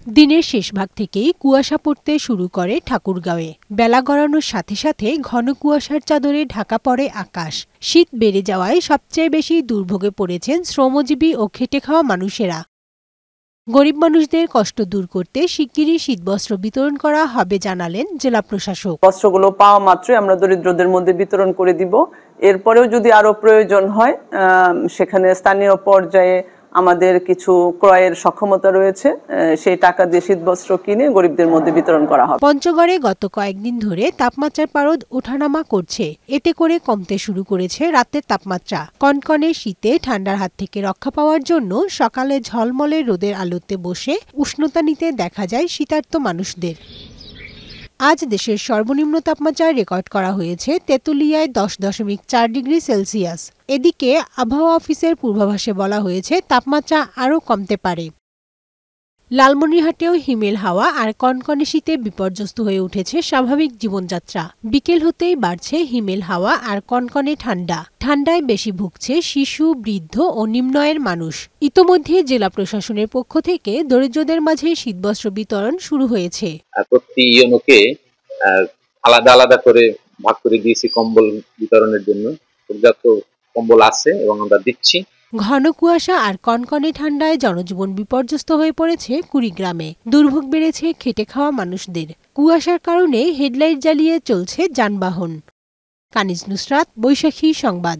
দিনের শেষ ভাগ থেকেই কুয়াশা পড়তে শুরু করে ঠাকুরগাঁওয়ে। বেলা গড়ানোর সাথে সাথে ঘন কুয়াশার চাদরে ঢাকা পড়ে আকাশ। শীত বেড়ে যাওয়ায় সবচেয়ে বেশি দুর্ভোগে পড়েছেন শ্রমজীবী ও খেটে খাওয়া মানুষেরা। গরিব মানুষদের কষ্ট দূর করতে শিগগিরই শীতবস্ত্র বিতরণ করা হবে জানালেন জেলা প্রশাসক। বস্ত্রগুলো পাওয়া মাত্রই আমরা দরিদ্রদের মধ্যে বিতরণ করে দিব। এরপরেও যদি আরো প্রয়োজন হয় সেখানে স্থানীয় পর্যায়ে আমাদের কিছু ক্রয়ের সক্ষমতা রয়েছে, সেই টাকা দিয়ে শীতবস্ত্র কিনে গরিবদের মধ্যে বিতরণ করা হবে। পঞ্চগড়ে গত কয়েকদিন ধরে তাপমাত্রার পারদ ওঠানামা করছে, এতে করে কমতে শুরু করেছে রাতের তাপমাত্রা। কনকনে শীতে ঠান্ডার হাত থেকে রক্ষা পাওয়ার জন্য সকালে ঝলমলে রোদের আলোতে বসে উষ্ণতা নিতে দেখা যায় শীতার্ত মানুষদের। আজ দেশের সর্বনিম্ন তাপমাত্রা রেকর্ড করা হয়েছে তেঁতুলিয়ায় 10.4 ডিগ্রি সেলসিয়াস। এদিকে আবহাওয়া অফিসের পূর্বাভাসে বলা হয়েছে তাপমাত্রা আরও কমতে পারে। লালমনিরহাটেও হিমেল হাওয়া আর কনকনে শীতে বিপর্যস্ত হয়ে উঠেছে স্বাভাবিক জীবনযাত্রা। বিকেল হতেই বাড়ছে হিমেল হাওয়া আর কনকনে ঠান্ডা। ঠান্ডায় বেশি ভুগছে শিশু, বৃদ্ধ ও নিম্ন আয়ের মানুষ। ইতোমধ্যে জেলা প্রশাসনের পক্ষ থেকে দরিদ্রদের মাঝে শীতবস্ত্র বিতরণ শুরু হয়েছে। প্রতি ইউনোকে আলাদা আলাদা করে ভাগ করে দিয়েছি কম্বল বিতরণের জন্য। পর্যাপ্ত কম্বল আছে এবং আমরা দিচ্ছি। ঘন কুয়াশা আর কনকনে ঠান্ডায় জনজীবন বিপর্যস্ত হয়ে পড়েছে কুড়িগ্রামে। দুর্ভোগ বেড়েছে খেটে খাওয়া মানুষদের। কুয়াশার কারণে হেডলাইট জ্বালিয়ে চলছে যানবাহন। কানিজ নুসরাত, বৈশাখী সংবাদ।